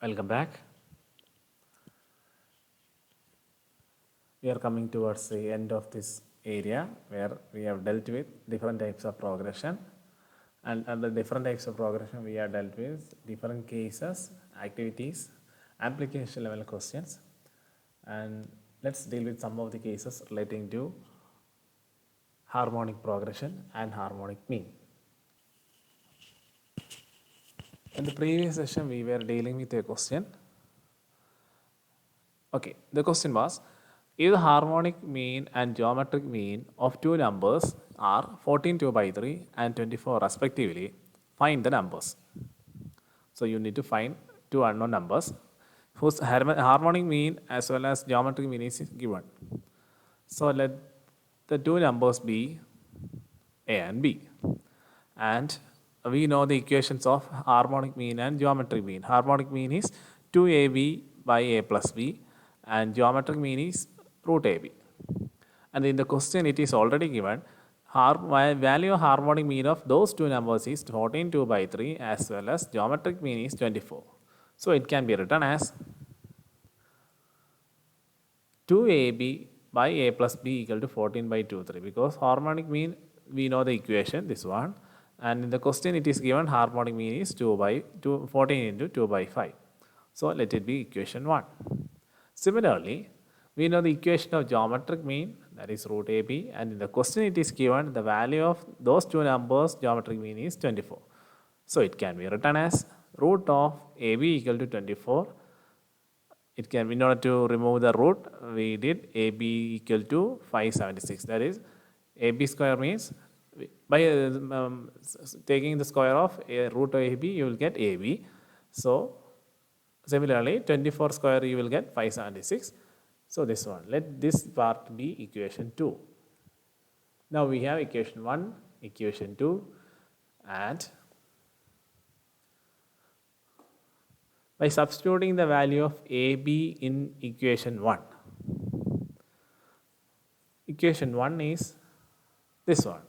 Welcome back. We are coming towards the end of this area where we have dealt with different types of progression. And under different types of progression, we have dealt with different cases, activities, application level questions. And let's deal with some of the cases relating to harmonic progression and harmonic mean. In the previous session, we were dealing with a question. Okay, the question was, if the harmonic mean and geometric mean of two numbers are 14 2 by 3 and 24 respectively, find the numbers. So you need to find two unknown numbers whose harmonic mean as well as geometric mean is given. So let the two numbers be A and B. And we know the equations of harmonic mean and geometric mean. Harmonic mean is 2ab by a plus b and geometric mean is root ab. And in the question it is already given value of harmonic mean of those two numbers is 14 2 by 3 as well as geometric mean is 24. So it can be written as 2ab by a plus b equal to 14 by 2 3 because harmonic mean we know the equation this one, and in the question it is given harmonic mean is 14 into 2 by 5. So let it be equation 1. Similarly, we know the equation of geometric mean, that is root AB, and in the question it is given the value of those two numbers geometric mean is 24. So it can be written as root of AB equal to 24. It can be, in order to remove the root, we did AB equal to 576. That is, AB square means by taking the square of a root of AB, you will get AB. So similarly, 24 square you will get 576. So this one, let this part be equation 2. Now we have equation 1, equation 2, and by substituting the value of AB in equation 1, equation 1 is this one,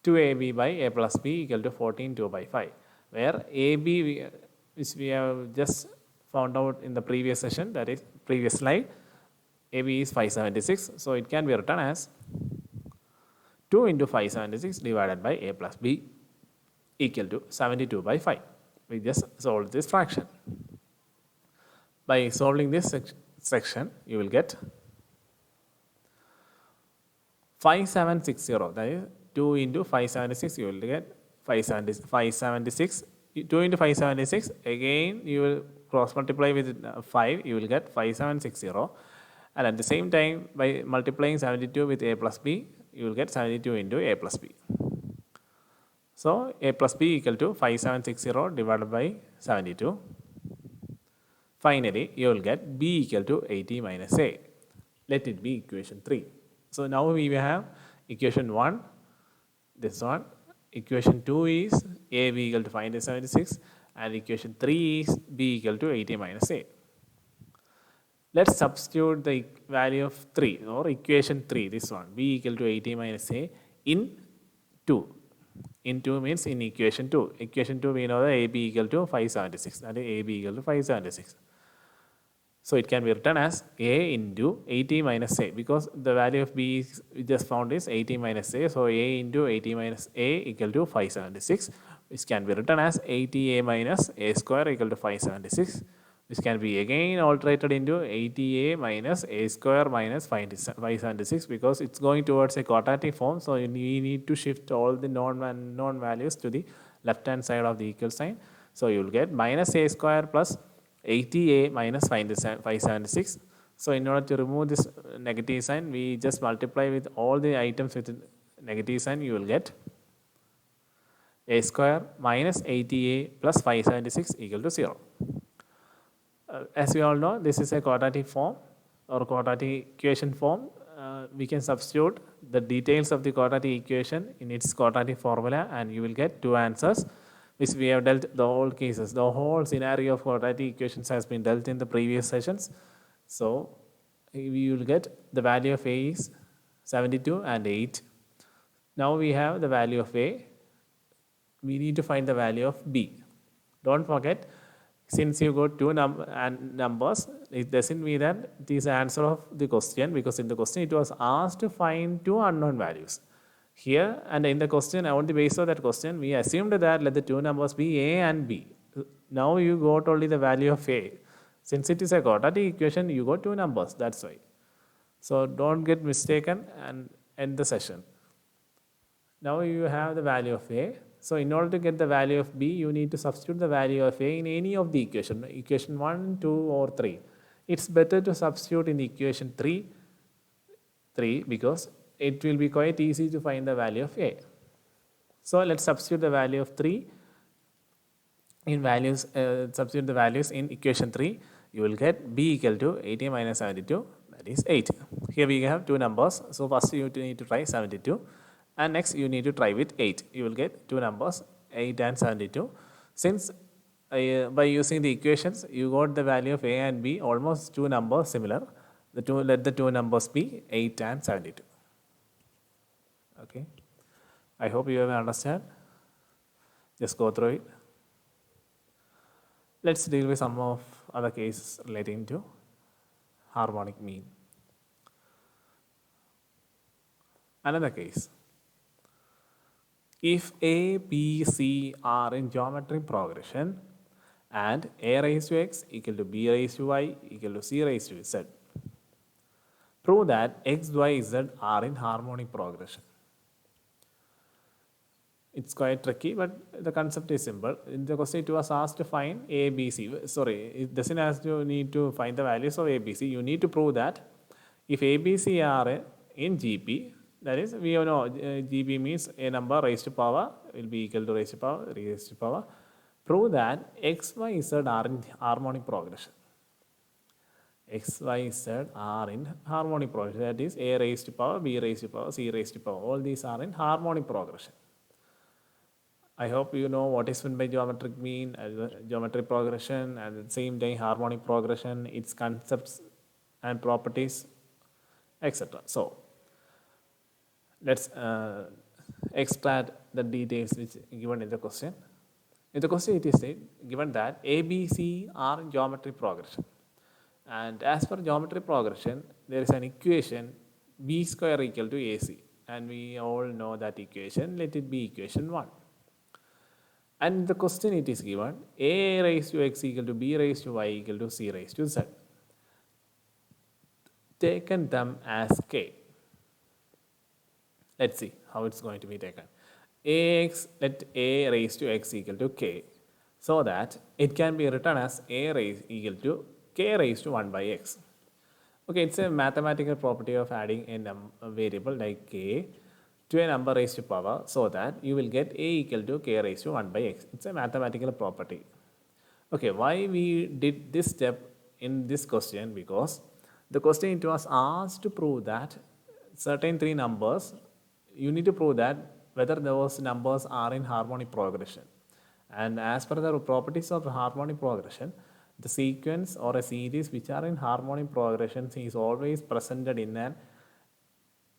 2AB by a plus b equal to 14 2 by 5, where AB, which we have just found out in the previous session, that is previous slide, AB is 576. So it can be written as 2 into 576 divided by a plus b equal to 72 by 5. We just solved this fraction. By solving this section, you will get 5760. That is 2 into 576, you will get 576. 2 into 576, again you will cross multiply with 5, you will get 5760. And at the same time, by multiplying 72 with a plus b, you will get 72 into a plus b. So a plus b equal to 5760 divided by 72. Finally, you will get b equal to 80 minus a. Let it be equation 3. So now we have equation 1, this one. Equation 2 is a b equal to 576 and equation 3 is b equal to 80 minus a. Let's substitute the value of 3 or equation 3, this one, b equal to 80 minus a in 2. In 2 means in equation 2. Equation 2 we know that ab equal to 576, that is ab equal to 576. So it can be written as a into 80 minus a because the value of b we just found is 80 minus a. So a into 80 minus a equal to 576, which can be written as 80a minus a square equal to 576. This can be again alterated into 80a minus a square minus 576 because it's going towards a quadratic form. So we need to shift all the known values to the left hand side of the equal sign. So you will get minus a square plus 80a minus 576. So in order to remove this negative sign, we just multiply with all the items with negative sign. You will get a square minus 80a plus 576 equal to 0. As we all know, this is a quadratic form or quadratic equation form. We can substitute the details of the quadratic equation in its quadratic formula and you will get two answers, which we have dealt the whole cases. The whole scenario of quadratic equations has been dealt in the previous sessions. So we will get the value of a is 72 and 8. Now we have the value of a. We need to find the value of b. Don't forget, Since you got two numbers, it doesn't mean that it is the answer of the question, because in the question it was asked to find two unknown values. Here and in the question, on the basis of that question, we assumed that let the two numbers be A and B. Now you got only the value of A. Since it is a quadratic equation, you got two numbers, that's why. So don't get mistaken and end the session. Now you have the value of A. So in order to get the value of B, you need to substitute the value of A in any of the equation 1, 2 or 3. It's better to substitute in the equation 3 because it will be quite easy to find the value of A. So let's substitute the value of 3 in values, substitute the values in equation 3. You will get B equal to 80 minus 72, that is 8. Here we have two numbers. So first you need to try 72. And next you need to try with 8. You will get two numbers, 8 and 72. Since by using the equations, you got the value of A and B, almost two numbers similar. Let the two numbers be 8 and 72. Okay. I hope you have understand. Just go through it. Let's deal with some of other cases relating to harmonic mean. Another case. If A, B, C are in geometric progression and A raised to X equal to B raised to Y equal to C raised to Z, prove that X, Y, Z are in harmonic progression. It's quite tricky, but the concept is simple. In the question, it was asked to find A, B, C. Sorry, it doesn't ask you need to find the values of A, B, C. You need to prove that if A, B, C are in GP, that is, we know GP means a number raised to power will be equal to raised to power. Prove that X, Y, Z are in harmonic progression. X, Y, Z are in harmonic progression. That is, A raised to power, B raised to power, C raised to power. All these are in harmonic progression. I hope you know what is meant by geometric mean, geometric progression, and at the same time harmonic progression, its concepts and properties, etc. So let's extract the details which given in the question. In the question, it is said, given that A, B, C are in geometric progression. And as per geometric progression, there is an equation B square equal to AC. And we all know that equation, let it be equation 1. And in the question it is given A raised to X equal to B raised to Y equal to C raised to Z. Taken them as K. Let's see how it's going to be taken. Let A raised to X equal to K, so that it can be written as A raised equal to K raised to 1 by X. Okay, it's a mathematical property of adding a variable like K to a number raised to power, so that you will get A equal to K raised to 1 by X. It's a mathematical property. Okay, why we did this step in this question? Because the question it was asked to prove that certain three numbers, you need to prove that whether those numbers are in harmonic progression. And as per the properties of harmonic progression, the sequence or a series which are in harmonic progression is always presented in an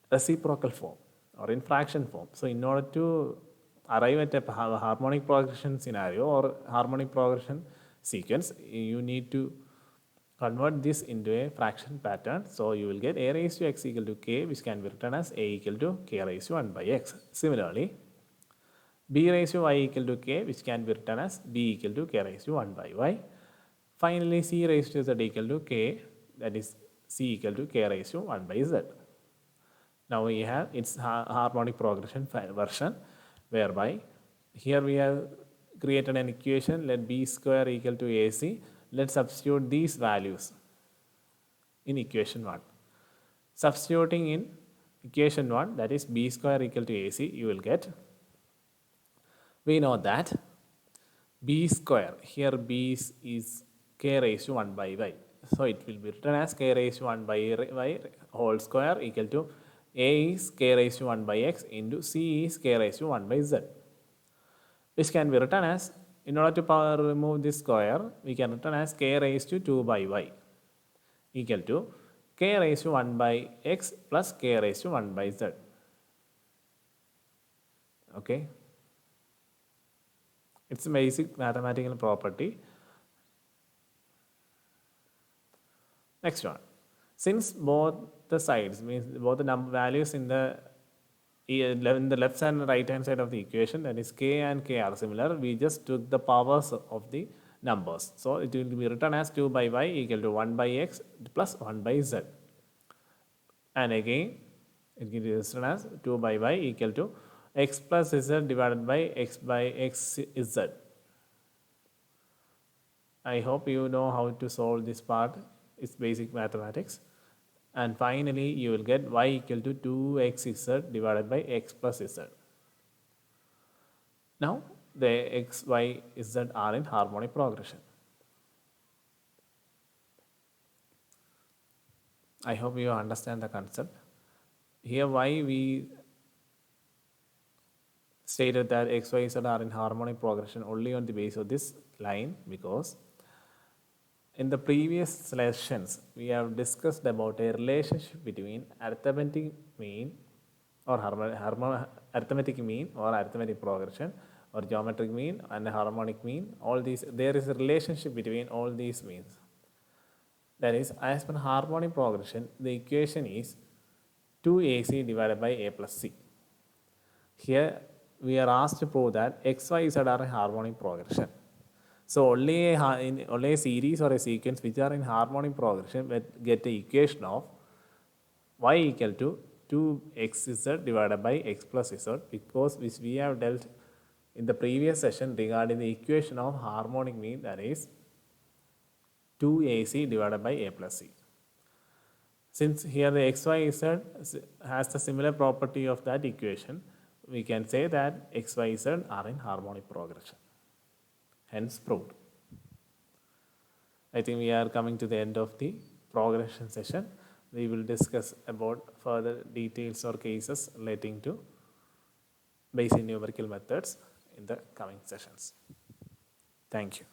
reciprocal form or in fraction form. So in order to arrive at a harmonic progression scenario or harmonic progression sequence, you need to convert this into a fraction pattern. So you will get A raised to X equal to K, which can be written as A equal to K raised to 1 by X. Similarly, B raised to Y equal to K, which can be written as B equal to K raised to 1 by Y. Finally, C raised to Z equal to K, that is C equal to K raised to 1 by Z. Now we have its harmonic progression version, whereby here we have created an equation, let B square equal to AC. Let's substitute these values in equation 1. Substituting in equation 1, that is B square equal to AC, you will get, we know that B square, here B is K raised to 1 by Y. So it will be written as K raised to 1 by Y whole square equal to A is K raised to 1 by X into C is K raised to 1 by Z. Which can be written as, in order to remove this square, we can written as K raised to 2 by Y equal to K raised to 1 by X plus K raised to 1 by Z. Okay. It's a basic mathematical property. Next one. Since both the sides, means both the values in the left and right hand side of the equation, that is k and k are similar, we just took the powers of the numbers. So it will be written as 2 by y equal to 1 by x plus 1 by z. And again, it can be written as 2 by y equal to x plus z divided by x by x z. I hope you know how to solve this part. It's basic mathematics. And finally, you will get y equal to 2xz divided by x plus z. Now, the x, y, z are in harmonic progression. I hope you understand the concept. Here, why we stated that x, y, z are in harmonic progression only on the basis of this line, because in the previous sessions, we have discussed about a relationship between arithmetic mean or arithmetic mean or arithmetic progression, or geometric mean and harmonic mean. All these, there is a relationship between all these means. That is, as per harmonic progression, the equation is 2ac divided by a plus c. Here, we are asked to prove that x, y, z are in harmonic progression. So only a series or a sequence which are in harmonic progression will get the equation of y equal to 2xz divided by x plus z, because which we have dealt in the previous session regarding the equation of harmonic mean, that is 2ac divided by a plus c. Since here the x, y, z has the similar property of that equation, we can say that x, y, z are in harmonic progression. Hence proved. I think we are coming to the end of the progression session. We will discuss about further details or cases relating to basic numerical methods in the coming sessions. Thank you.